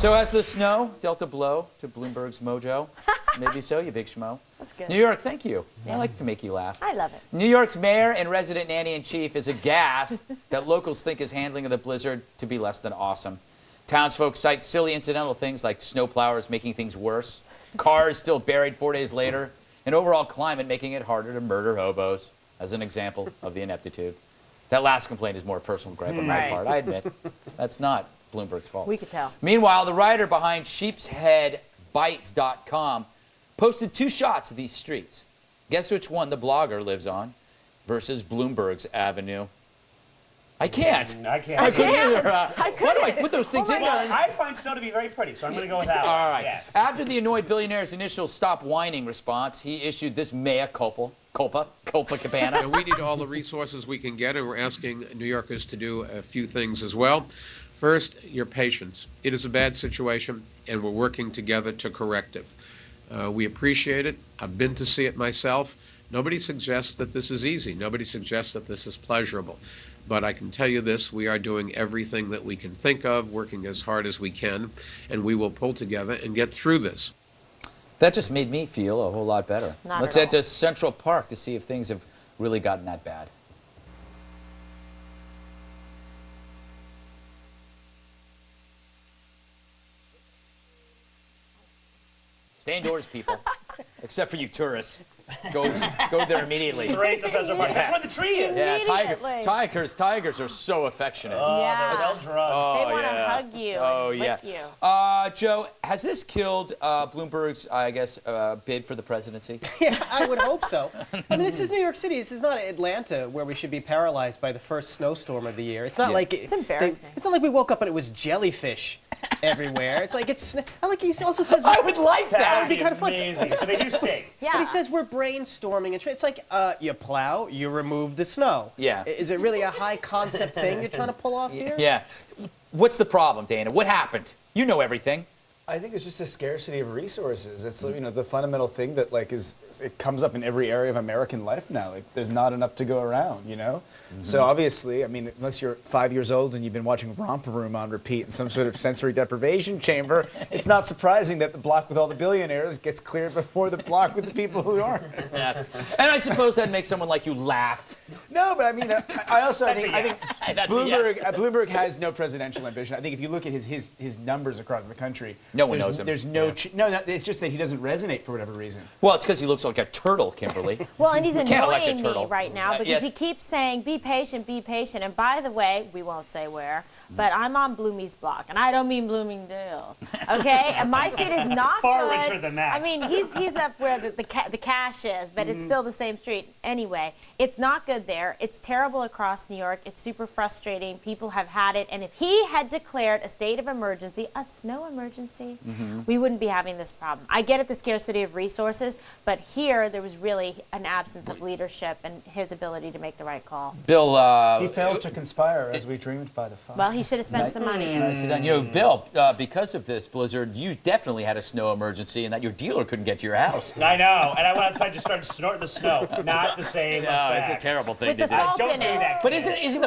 So has the snow dealt a blow to Bloomberg's mojo? Maybe so, you big schmo. That's good. New York, thank you. Yeah. I like to make you laugh. I love it. New York's mayor and resident nanny-in-chief is aghast that locals think his handling of the blizzard to be less than awesome. Townsfolk cite silly incidental things like snowplowers making things worse, cars still buried 4 days later, and overall climate making it harder to murder hobos, as an example of the ineptitude. That last complaint is more a personal gripe on my part, I admit. That's not Bloomberg's fault. We could tell. Meanwhile, the writer behind sheepsheadbites.com posted 2 shots of these streets. Guess which one the blogger lives on versus Bloomberg's Avenue? I can't. I can't. I couldn't either. I Why do I put those things in there? Well, I find snow to be very pretty, so I'm going to go with that one. All right. Yes. After the annoyed billionaire's initial stop whining response, he issued this mea culpa cabana. And we need all the resources we can get, and we're asking New Yorkers to do a few things as well. First, your patience. It is a bad situation, and we're working together to correct it. We appreciate it. I've been to see it myself. Nobody suggests that this is easy. Nobody suggests that this is pleasurable. But I can tell you this, we are doing everything that we can think of, working as hard as we can, and we will pull together and get through this. That just made me feel a whole lot better. Let's head to Central Park to see if things have really gotten that bad. Stay indoors, people. Except for you tourists. Go there immediately. Straight to Central Park. Yeah. That's where the tree is. Yeah, tigers are so affectionate. Oh, Yeah. they're well drugged. They want to hug you and lick you. Joe, has this killed Bloomberg's, I guess, bid for the presidency? Yeah, I would hope so. I mean, this is New York City. This is not Atlanta, where we should be paralyzed by the first snowstorm of the year. It's not like it's embarrassing. It's not like we woke up and it was jellyfish everywhere. It's like I like he also says. I would like that. That would be kind of fun. Amazing. But they do stink. Yeah. But he says we're brainstorming, and it's like you plow, you remove the snow. Yeah. Is it really a high concept thing you're trying to pull off here? Yeah. What's the problem, Dana? What happened? You know everything. I think it's just a scarcity of resources. It's the fundamental thing that it comes up in every area of American life now. Like there's not enough to go around, So obviously, I mean, unless you're 5 years old and you've been watching Romper Room on repeat in some sort of sensory deprivation chamber, it's not surprising that the block with all the billionaires gets cleared before the block with the people who aren't. Yes. And I suppose that makes someone like you laugh. No, but I mean, I think Bloomberg has no presidential ambition. I think if you look at his numbers across the country, no one knows him. There's no, it's just that he doesn't resonate for whatever reason. Well, it's because he looks like a turtle, Kimberly. Well, and he's annoying me turtle. right now because he keeps saying, be patient, be patient. And by the way, we won't say where, but I'm on Bloomy's block, and I don't mean Bloomingdale's, okay? And my street is not far good. richer than that. I mean, he's up where the cash is, but it's still the same street. Anyway, it's not good there. It's terrible across New York. It's super frustrating. People have had it. And if he had declared a state of emergency, a snow emergency, we wouldn't be having this problem. I get it, the scarcity of resources, but here there was really an absence of leadership and his ability to make the right call. Bill, he failed to conspire as we dreamed by the fire. Well, he should have spent some money. Nicely done. Bill, because of this blizzard, you definitely had a snow emergency and that your dealer couldn't get to your house. I know, and I went outside to start snorting the snow. Not the same effect. It's a terrible thing With to the do. salt Don't in do it. that. But kids. isn't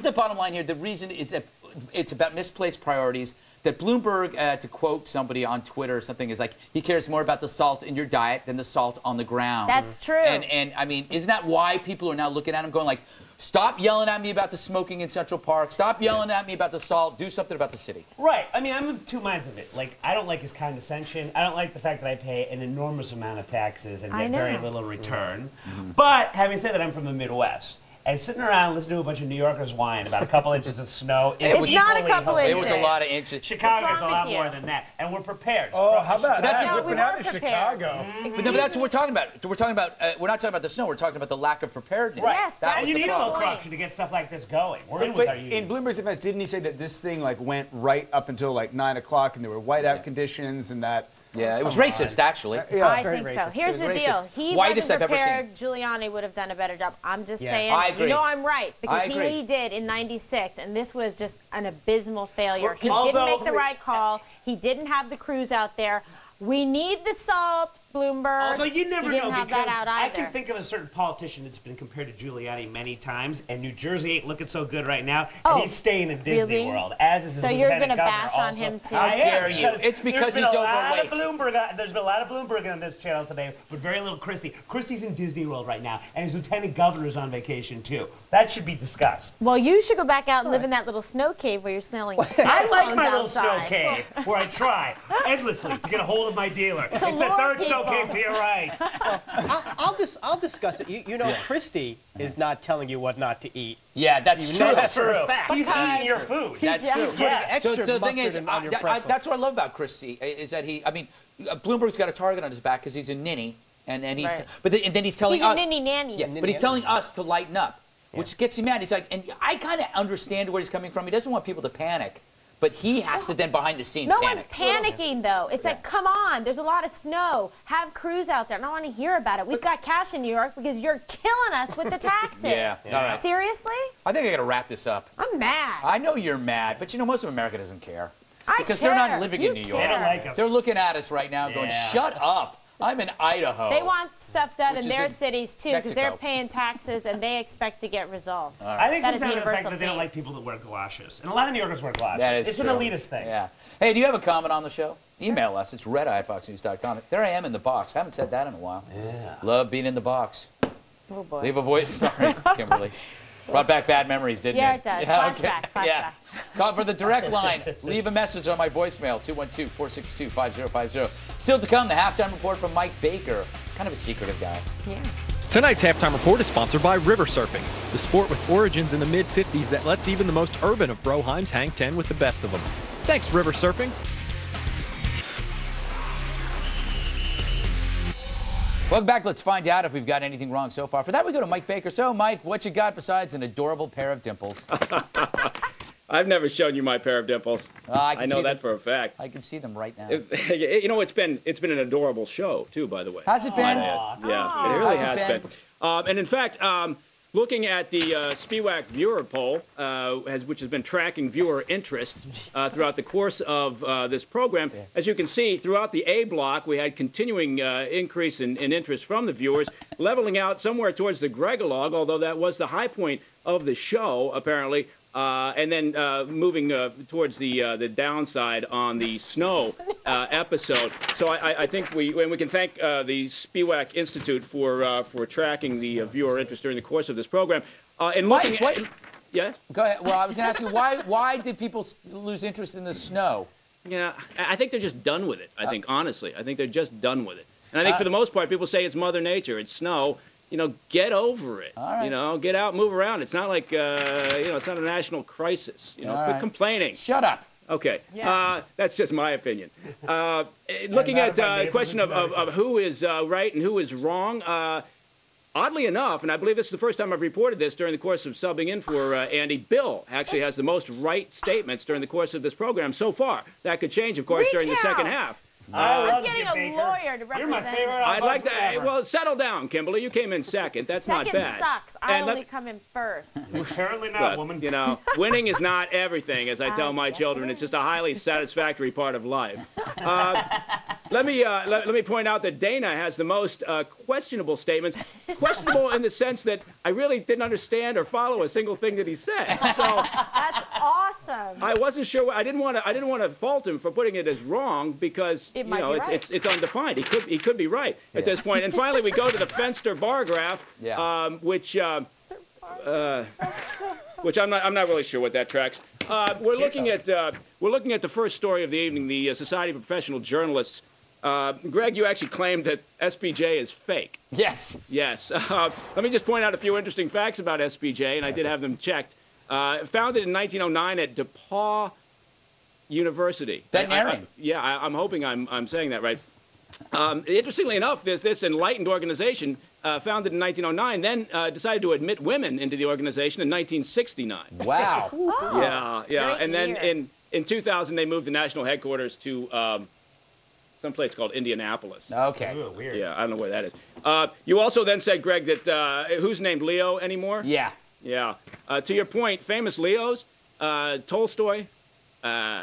the bottom line here, the reason is that it's about misplaced priorities, that Bloomberg, to quote somebody on Twitter or something, is like, he cares more about the salt in your diet than the salt on the ground. That's true. And I mean, isn't that why people are now looking at him going like, stop yelling at me about the smoking in Central Park, stop yelling at me about the salt, do something about the city. Right. I mean, I'm of two minds of it. Like, I don't like his condescension. I don't like the fact that I pay an enormous amount of taxes and get very little return. But having said that, I'm from the Midwest. And sitting around listening to a bunch of New Yorkers whine about a couple inches of snow is It's not a couple hilarious. inches. It was a lot of inches. Chicago's a lot with you? more than that. And we're prepared. Oh, how about that? No, we Whipping out weren't to prepared. Chicago. But that's what we're talking about. We're not talking about the snow. We're talking about the lack of preparedness. Right. Yes, That that's And was you the need a problem. little corruption to get stuff like this going. We're in with our But union. in Bloomberg's defense, didn't he say that this thing went right up until 9 o'clock and there were whiteout conditions and that? Yeah, it was racist, actually. Yeah, I very think so. racist. Here's It the was deal. racist. He Whitest wasn't I've ever prepared. Giuliani would have done a better job. I'm just saying. I agree. You know I'm right. Because I agree. he did in '96, and this was just an abysmal failure. He Although- didn't make the right call. He didn't have the crews out there. We need the salt. Bloomberg. Although you never didn't know, have because that out I either. can think of a certain politician that's been compared to Giuliani many times, and New Jersey ain't looking so good right now, and Oh, he's staying in Disney really? World, as is his So you're lieutenant gonna governor bash on also. him, too? I How am, dare you. It's because there's he's been a lot of overweight. Bloomberg, there's been a lot of Bloomberg on this channel today, but very little Christie. Christie's in Disney World right now, and his lieutenant governor's on vacation, too. That should be discussed. Well, you should go back out and live in that little snow cave where you're selling I like my little outside. snow cave, where I try endlessly to get a hold of my dealer. It's the lure third snow people. cave to your right. I'll discuss it. You know, Christie is not telling you what not to eat. Yeah, that's You true. know That's that for a true. fact. He's eating your food. That's He's true. putting Yes. extra So the thing is, mustard on your pretzel. that's what I love about Christie is that he. I mean, Bloomberg's got a target on his back because he's a ninny, and he's. Right. But and then he's telling He's a us. ninny nanny. Yeah, but he's telling us to lighten up, which gets him mad. He's like, and I kind of understand where he's coming from. He doesn't want people to panic, but he has to then behind the scenes No panic. one's panicking, though. It's like, come on, there's a lot of snow. Have crews out there. I don't want to hear about it. We've got cash in New York because you're killing us with the taxes. Yeah. All right. Seriously? I think I got to wrap this up. I'm mad. I know you're mad, but you know most of America doesn't care I because care. they're not living You in New York. They don't care. like us. They're looking at us right now, going, Yeah. "Shut up! I'm in Idaho." They want stuff done Which in is their in cities, too, because they're Mexico. paying taxes and they expect to get results. I think That it's is down to the fact universal that they don't thing. like people that wear galoshes. And a lot of New Yorkers wear galoshes. That is it's true. an elitist thing. Yeah. Hey, do you have a comment on the show? Email us. It's redeye@foxnews.com. There I am in the box. Haven't said that in a while. Yeah. Love being in the box. Oh, boy. Leave a voice. Sorry, Kimberly. Brought back bad memories, didn't Yeah, it? it does. okay. Flashback, Yes. Call for the direct line. Leave a message on my voicemail, 212-462-5050. Still to come, the halftime report from Mike Baker. Kind of a secretive guy. Yeah. Tonight's halftime report is sponsored by River Surfing, the sport with origins in the mid-50s that lets even the most urban of Broheims hang 10 with the best of them. Thanks, River Surfing. Welcome back. Let's find out if we've got anything wrong so far. For that, we go to Mike Baker. So, Mike, what you got besides an adorable pair of dimples? I've never shown you my pair of dimples. I know see that them. for a fact. I can see them right now. You know, it's been an adorable show too, by the way. How's it been? Yeah, it really How's it has been? been. And in fact, looking at the SPWAC viewer poll, which has been tracking viewer interest throughout the course of this program, as you can see, throughout the A block, we had continuing increase in interest from the viewers, leveling out somewhere towards the Gregalogue, although that was the high point of the show, apparently. And then moving towards the downside on the snow episode. So I think we can thank the SPWAC Institute for tracking the viewer interest during the course of this program. And looking Mike, what? Yeah. Go ahead. Well, I was going to ask you, why did people lose interest in the snow? Yeah, I think they're just done with it. I think, honestly. I think they're just done with it. And I think for the most part, people say it's Mother Nature, it's snow. You know, get over it. All right. You know, get out, move around. It's not like, it's not a national crisis. You know, All quit right. complaining. Shut up. Okay. Yeah. That's just my opinion. Looking at the question of who is right and who is wrong, oddly enough, and I believe this is the first time I've reported this during the course of subbing in for Andy, Bill actually has the most right statements during the course of this program so far. That could change, of course, during the second Recount. half. I love getting you, a Baker. lawyer to You're my represent favorite. me. I'd like to. ever. Well, settle down, Kimberly. You came in second. That's Second not bad. sucks. I And let only me- come in first. Apparently not, But, woman. you know, winning is not everything, as I tell my yes, children. it It's just a highly satisfactory part of life. Let me point out that Dana has the most questionable statements. Questionable in the sense that I really didn't understand or follow a single thing that he said. So That's awesome. I wasn't sure. I didn't want to fault him for putting it as wrong because It might be right. it's undefined. He could be right at this point. And finally, we go to the Fenster bar graph, Yeah. which I'm not really sure what that tracks. We're looking at the first story of the evening, the Society of Professional Journalists. Greg, you actually claimed that SPJ is fake. Yes. Yes. Let me just point out a few interesting facts about SPJ, and I did have them checked. Founded in 1909 at DePauw University. Veterinarian. I'm hoping I'm saying that right. Interestingly enough, this enlightened organization, founded in 1909, then decided to admit women into the organization in 1969. Wow. Yeah. Great And then year. in 2000, they moved the national headquarters to someplace called Indianapolis. Okay. Ooh, weird. Yeah, I don't know where that is. You also then said, Greg, that who's named Leo anymore? Yeah. Yeah. To your point, famous Leos, Tolstoy,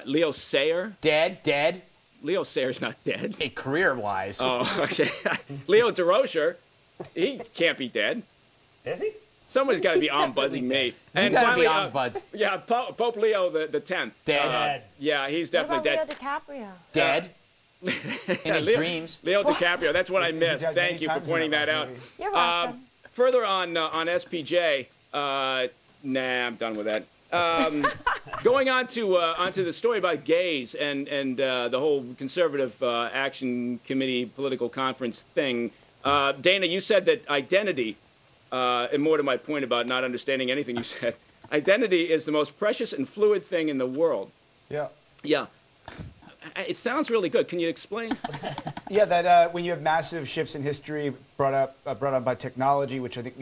Leo Sayer. Dead. Leo Sayer's not dead. Hey, career-wise. Oh, okay. Leo DeRocher, he can't be dead. Is he? Somebody's got to be ombudsing me. And And finally, finally, ombuds. yeah, Pope Leo the 10th. Dead. Yeah, he's What about definitely Leo DiCaprio? Dead. In his dreams. Leo DiCaprio, that's what I missed. died many Thank you for times in pointing that that last out. movie. You're welcome. Further on SPJ, nah, I'm done with that. Going on to onto the story about gays and the whole conservative action committee political conference thing. Dana, you said that identity, and more to my point about not understanding anything you said, identity is the most precious and fluid thing in the world. Yeah. Yeah. It sounds really good. Can you explain? Yeah, that when you have massive shifts in history brought up by technology, which I think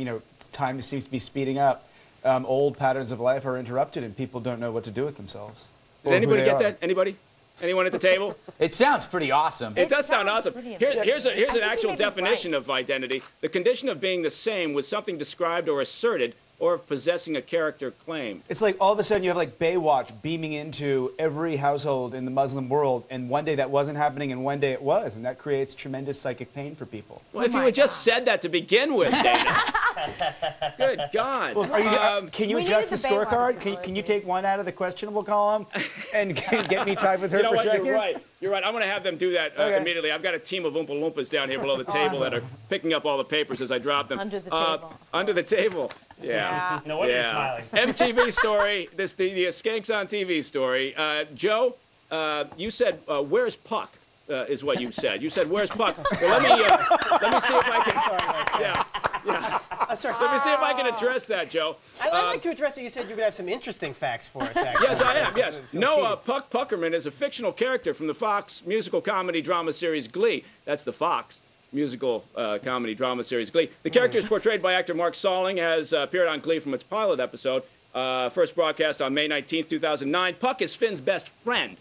time seems to be speeding up, old patterns of life are interrupted, and people don't know what to do with themselves. Did anybody get that? Anybody? Anyone at the table? It sounds pretty awesome. It does sound sounds awesome. pretty Here's amazing. an I think actual you may be definition right. of identity: the condition of being the same with something described or asserted, or of possessing a character claim. It's like all of a sudden you have like Baywatch beaming into every household in the Muslim world, and one day that wasn't happening, and one day it was, and that creates tremendous psychic pain for people. Well, if you had just said that to begin with, Dana. Good God. Well, can you We adjust the needed the Baywatch scorecard? Can you analogy. take one out of the questionable column and get me tied with her You know for a what? second? You're right. You're right. I'm going to have them do that Okay. immediately. I've got a team of Oompa Loompas down here below the table that are picking up all the papers as I drop them. Under the table. Under the table. Yeah. No wonder you're smiling. MTV story. The Skanks on TV story. Joe, you said, "Where's Puck?" Is what you said. You said, "Where's Puck?" Well, let me see if I can. Yeah. Sorry. Let me see if I can address that, Joe. I'd like to address it. You said you were going to have some interesting facts for us, actually. Yes, I am. Yes. Feel Noah cheated. Puck Puckerman is a fictional character from the Fox musical comedy drama series Glee. That's the Fox musical comedy drama series Glee. The character is portrayed by actor Mark Salling, has appeared on Glee from its pilot episode, first broadcast on May 19th, 2009. Puck is Finn's best friend.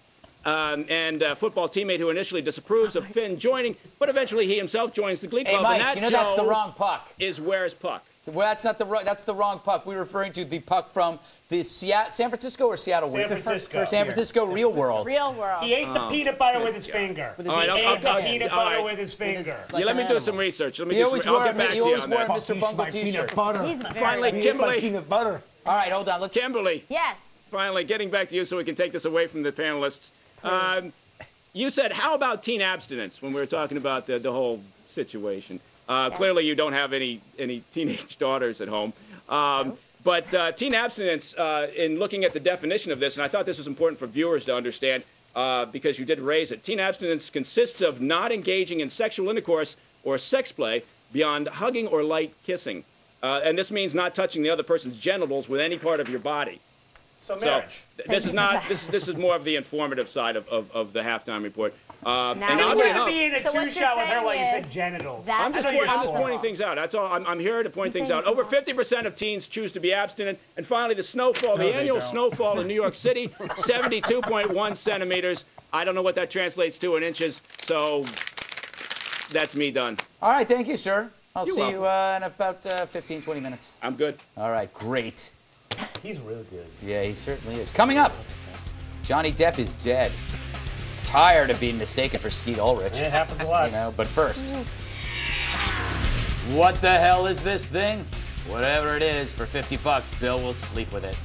And a football teammate who initially disapproves of Finn joining, but eventually he himself joins the Glee Hey, Club. Mike, and that, you know that's the Joe, wrong Puck. is Where's Puck? Well, that's the wrong Puck. We're referring to the Puck from the San Francisco or Seattle? San Francisco. San Francisco Real World. Real world. He ate the peanut butter with his finger. All right, He ate the peanut all butter right. with his finger. Yeah, let me do some research. Let me He do always some. I'll wore get back to he you always on wore a that. Mr. Bungle T-shirt. butter. He's very Finally, good. Kimberly. Peanut butter. All right, hold on. Let's. Kimberly, Yes. finally getting back to you so we can take this away from the panelists. You said, how about teen abstinence when we were talking about the whole situation? Clearly, you don't have any teenage daughters at home. But teen abstinence, in looking at the definition of this, and I thought this was important for viewers to understand because you did raise it. Teen abstinence consists of not engaging in sexual intercourse or sex play beyond hugging or light kissing. And this means not touching the other person's genitals with any part of your body. So So marriage. this is not this is more of the informative side of the halftime report. And Now This you oddly wouldn't enough, be in a So what you're two-shot with her while you saying said is genitals. that- I'm just I know you're pointing things out. That's all. I'm here to point things out. Over 50% of teens choose to be abstinent. And finally, the snowfall, the annual snowfall in New York City, 72.1 centimeters. I don't know what that translates to in inches, so that's me done. All right, thank you, sir. I'll You're see you in about 15, 20 minutes. I'm good. All right, great. He's really good. Yeah, he certainly is. Coming up, Johnny Depp is dead. Tired of being mistaken for Skeet Ulrich. It happens a lot. You know, but first, what the hell is this thing? Whatever it is, for $50, Bill will sleep with it.